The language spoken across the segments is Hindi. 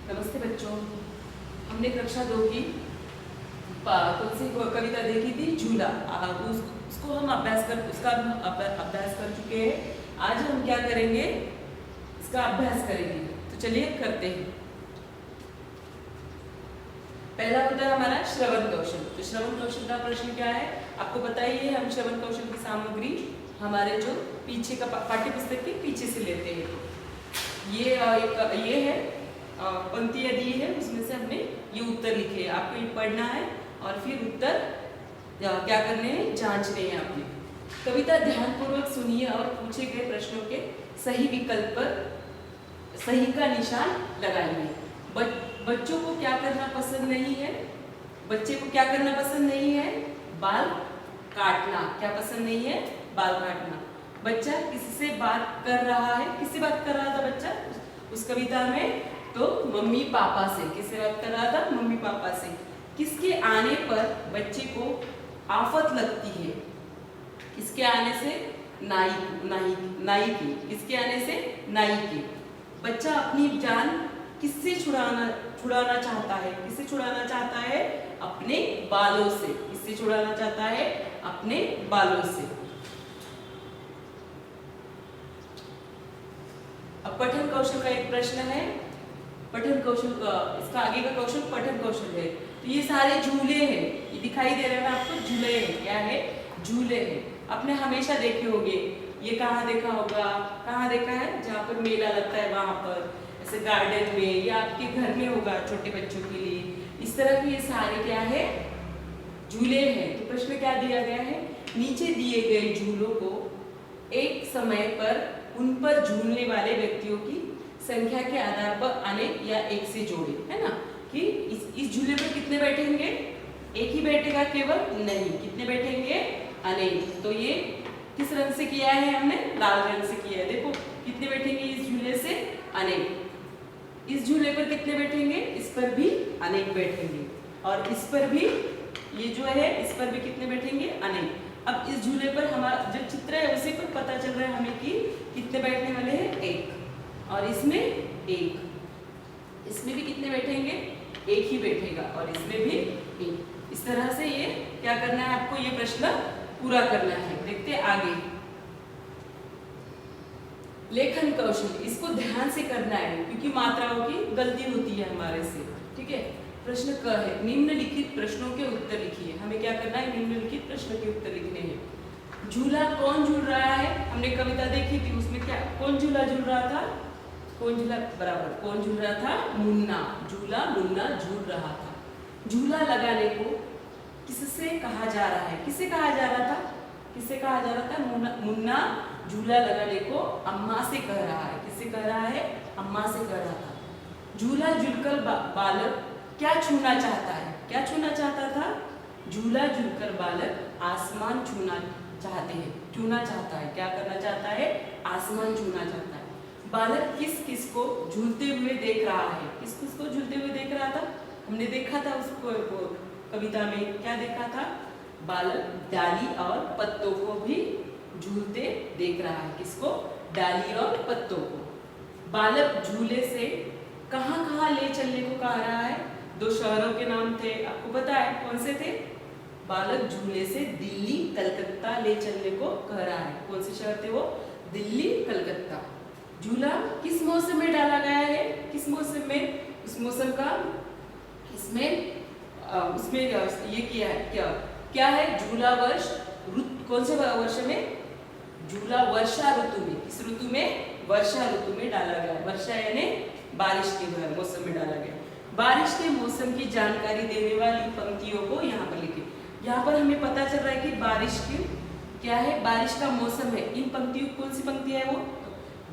नमस्ते बच्चों। हमने कक्षा 2 की कौन सी कविता देखी थी? झूला। उसको हम अभ्यास कर चुके हैं। आज हम क्या करेंगे? इसका अभ्यास करेंगे। तो चलिए करते हैं। पहला होता है हमारा श्रवण कौशल। तो श्रवण कौशल का प्रश्न क्या है? आपको पता ही है, हम श्रवण कौशल की सामग्री हमारे जो पीछे का पाठ्य पुस्तक के पीछे से लेते हैं। ये है पंक्तियां दी है, उसमें से हमने ये उत्तर लिखे हैं। आपको ये पढ़ना है और फिर उत्तर क्या करने हैं, जांचने हैं आपने। कविता ध्यानपूर्वक सुनिए और पूछे गए प्रश्नों के सही विकल्प पर सही का निशान लगाइए। बच्चों को क्या करना पसंद नहीं है? बच्चे को क्या करना पसंद नहीं है? बाल काटना। क्या पसंद नहीं है? बाल काटना। बच्चा किससे बात कर रहा है? किससे बात कर रहा था बच्चा उस कविता में? तो मम्मी पापा से। किससे बात कर रहा था? मम्मी पापा से। किसके आने पर बच्चे को आफत लगती है? किसके आने से? नाई की। किसके आने से? नाई की। बच्चा अपनी जान किससे छुड़ाना चाहता है? किससे छुड़ाना चाहता है? अपने बालों से। किससे छुड़ाना चाहता है? अपने बालों से। अब पठन कौशल का एक प्रश्न है। पठन कौशल का इसका आगे का कौशल पठन कौशल है। तो ये सारे झूले हैं, ये दिखाई दे रहे हैं आपको, झूले हैं। क्या है? झूले हैं। आपने हमेशा देखे होंगे। ये कहाँ देखा होगा? कहाँ देखा है? जहाँ पर मेला लगता है वहां पर, ऐसे गार्डन में, या आपके घर में होगा छोटे बच्चों के लिए। इस तरह के ये सारे क्या है? झूले हैं। तो प्रश्न क्या दिया गया है? नीचे दिए गए झूलों को एक समय पर उन पर झूलने वाले व्यक्तियों की संख्या के आधार पर अनेक या एक से जोड़े। है ना, कि इस झूले पर कितने बैठेंगे? एक ही बैठेगा केवल? नहीं, कितने बैठेंगे? अनेक। तो ये किस रंग से किया है हमने? लाल रंग से किया है। देखो कितने बैठेंगे इस झूले से? अनेक। इस झूले पर कितने बैठेंगे? इस पर भी अनेक बैठेंगे। और इस पर भी, ये जो है, इस पर भी कितने बैठेंगे? अनेक। अब इस झूले पर हमारा जो चित्र है उसी पर पता चल रहा है हमें कि कितने बैठने वाले हैं? एक। और इसमें एक। इसमें भी कितने बैठेंगे? एक ही बैठेगा। और इसमें भी एक। इस तरह से ये क्या करना है आपको? ये प्रश्न पूरा करना है। देखते हैं आगे। लेखन कौशल, इसको ध्यान से करना है क्योंकि मात्राओं की गलती होती है हमारे से। ठीक है। प्रश्न क है, निम्नलिखित प्रश्नों के उत्तर लिखिए। हमें क्या करना है? निम्नलिखित प्रश्नों के उत्तर लिखने हैं। झूला कौन झूल रहा है? हमने कविता देखी थी, उसमें क्या, कौन झूला झूल रहा था? कौन झूला? बराबर, कौन झूल रहा था? मुन्ना। झूला मुन्ना झूल रहा था। झूला लगाने को किससे कहा जा रहा है? किससे कहा जा रहा था? किससे कहा जा रहा था? मुन्ना झूला लगाने को अम्मा से कह रहा है। किससे कह रहा है? अम्मा से कह रहा था। झूला झूलकर बालक क्या छूना चाहता है? क्या छूना चाहता था? झूला झूलकर बालक आसमान छूना चाहते हैं। छूना चाहता है। क्या करना चाहता है? आसमान छूना चाहता है। बालक किस किस को झूलते हुए देख रहा है? किस किस को झूलते हुए देख रहा था? हमने देखा था उसको कविता में। क्या देखा था? बालक डाली और पत्तों को भी झूलते देख रहा है। किसको? डाली और पत्तों को। बालक झूले से कहाँ कहाँ ले चलने को कह रहा है? दो शहरों के नाम थे, आपको पता है कौन से थे? बालक झूले से दिल्ली कलकत्ता ले चलने को कह रहा है। कौन से शहर थे वो? दिल्ली कलकत्ता। झूला किस मौसम में डाला गया है? किस मौसम में? उस मौसम का उसमें ये किया है। क्या है? झूला वर्ष कौन से वर्ष में? झूला वर्षा ऋतु में। किस ऋतु में? वर्षा ऋतु में डाला गया। वर्षा यानी बारिश के मौसम में डाला गया। बारिश के मौसम की जानकारी देने वाली पंक्तियों को यहाँ पर लिखे। यहाँ पर हमें पता चल रहा है कि बारिश की क्या है? बारिश का मौसम है। इन पंक्तियों, कौन सी पंक्ति है वो?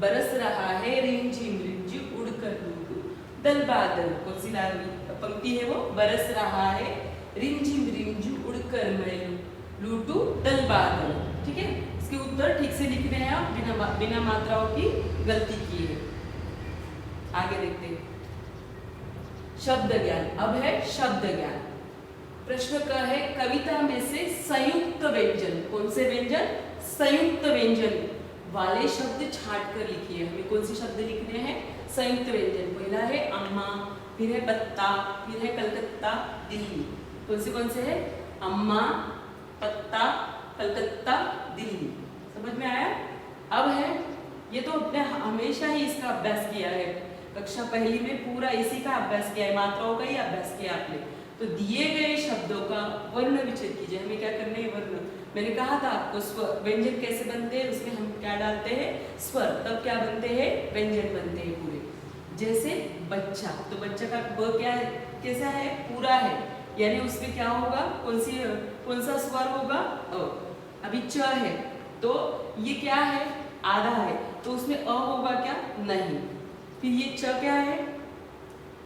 बरस रहा है रिमझिम रिमझिम उड़कर लूटू दल बादल। कौन सी पंक्ति है वो? बरस रहा है रिमझिम रिमझिम उड़कर मैं लूटू दल बादल। ठीक है। इसके उत्तर ठीक से लिखने हैं आप, बिना मात्राओं की गलती किए। आगे देखते हैं। शब्द ज्ञान। अब है शब्द ज्ञान। प्रश्न का है, कविता में से संयुक्त व्यंजन, कौन से व्यंजन? संयुक्त व्यंजन वाले शब्द छांट कर लिखिए। हमें कौन से शब्द लिखने हैं? संयुक्त व्यंजन। पहला है अम्मा, फिर है पत्ता, फिर है कलकत्ता, दिल्ली। कौन से है? अम्मा, पत्ता, कलकत्ता, दिल्ली। समझ में आया? अब है, ये तो अपने हमेशा ही इसका अभ्यास किया है, कक्षा पहली में पूरा इसी का अभ्यास किया है, मात्राओं का ही अभ्यास किया आपने। तो दिए गए शब्दों का वर्ण विच्छेद कीजिए। हमें क्या करना है? वर्ण। मैंने कहा था आपको स्वर व्यंजन कैसे बनते हैं, उसमें हम क्या डालते हैं? स्वर, तब क्या बनते हैं? व्यंजन बनते हैं पूरे। जैसे बच्चा, तो बच्चा का ब क्या है? कैसा है? पूरा है, यानी उसमें क्या होगा? कौन सा स्वर होगा? अ। अभी च है, तो ये क्या है? आधा है, तो उसमें अ होगा क्या? नहीं। फिर ये च क्या है?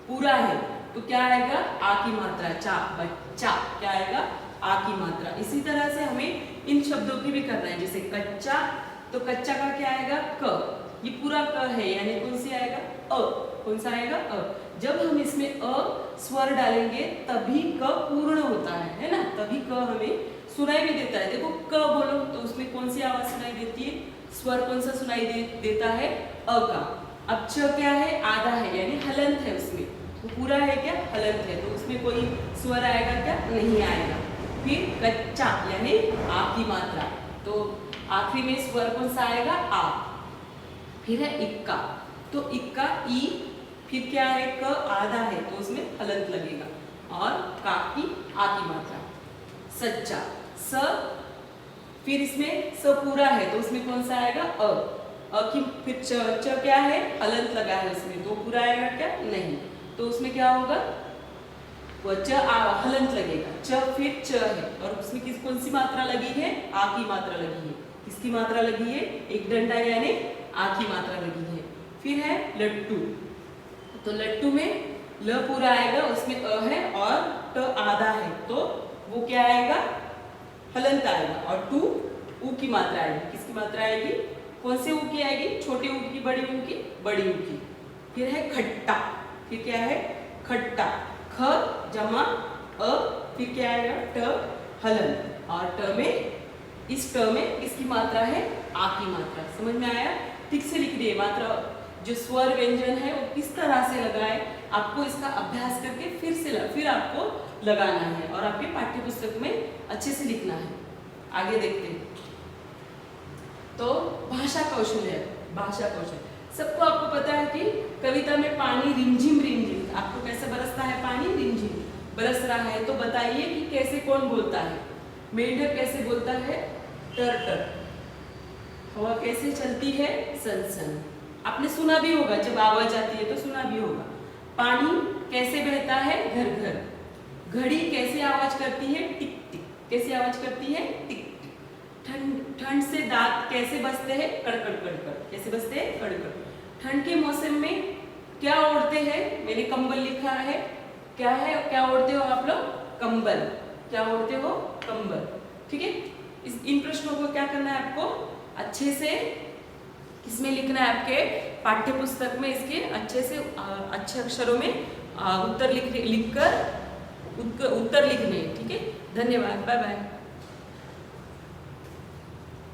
पूरा है, तो क्या आएगा? आ की मात्रा, चा, बच्चा, क्या आएगा? आ की मात्रा। इसी तरह से हमें इन शब्दों की भी करना है। जैसे कच्चा, तो कच्चा का क्या आएगा? क। ये पूरा क है, यानी कौन सी आएगा? अ। कौन सा आएगा? अ। जब हम इसमें अ स्वर डालेंगे तभी क पूर्ण होता है ना? तभी क हमें सुनाई भी देता है। देखो क बोलो तो उसमें कौन सी आवाज सुनाई देती है? स्वर कौन सा सुनाई देता है? अ का। अब च क्या है? आधा है, यानी हलंत है उसमें। तो पूरा है क्या? हलंत है, तो उसमें कोई स्वर आएगा क्या? नहीं आएगा। फिर कच्चा, यानी आ की मात्रा, तो आखिरी में स्वर कौन सा आएगा? आ। फिर है इक्का, तो इक्का ई, फिर क्या है? क आधा है, तो उसमें हलंत लगेगा, और का की आ की मात्रा। सच्चा, स, फिर इसमें स पूरा है, तो उसमें कौन सा आएगा? अ। की फिर च क्या है? हलंत लगा है उसमें, तो पूरा आएगा क्या? नहीं, तो उसमें क्या होगा? वो च हलंत लगेगा। च फिर च है, और उसमें कौन सी मात्रा लगी है? आ की मात्रा लगी है। किसकी मात्रा लगी है? एक डंडा, यानी आ की मात्रा लगी है। फिर है लट्टू, तो लट्टू में ल पूरा आएगा, उसमें अ है और ट आधा है, तो वो क्या आएगा? हलंत आएगा, और टू ऊ की मात्रा आएगी। किसकी मात्रा आएगी? कौन से ऊ की आएगी? छोटी ऊ की, बड़ी ऊ की? बड़ी ऊ की। फिर है खट्टा, फिर क्या है? खट्टा, ख जमा अ, फिर क्या आएगा? ट हलंत, और ट में, इस ट में किसकी मात्रा है? आ की मात्रा। समझ में आया? ठीक से लिख दिए मात्रा, जो स्वर व्यंजन है वो किस तरह से लगाए, आपको इसका अभ्यास करके फिर आपको लगाना है, और आपके पाठ्य पुस्तक में अच्छे से लिखना है। आगे देखते हैं। तो भाषा कौशल है। भाषा कौशल सबको आपको पता है कि कविता में पानी रिमझिम रिमझिम, आपको कैसे बरसता है पानी? रिमझिम बरस रहा है, तो बताइए कि कैसे कौन बोलता है? मेंढक कैसे बोलता है? टर टर। हवा कैसे चलती है? सन सन। आपने सुना भी होगा, जब आवाज आती है तो सुना भी होगा। पानी कैसे बहता है? घर घर। घड़ी कैसे आवाज करती है? टिक टिक। कैसे आवाज करती है? टिक टिक। ठंड से दांत कैसे बजते हैं? कड़कड़ कड़कड़। कैसे बजते हैं? कड़कड़। ठंड के मौसम में क्या ओढ़ते हैं? मैंने कंबल लिखा है। क्या है? क्या ओढ़ते हो आप लोग? कंबल। क्या ओढ़ते हो? कंबल। ठीक है, इन प्रश्नों को क्या करना है आपको? अच्छे से किसमें लिखना है? आपके पाठ्य पुस्तक में इसके अच्छे से अच्छे अक्षरों में उत्तर लिखकर उत्तर लिखने। ठीक है, धन्यवाद, बाय बाय।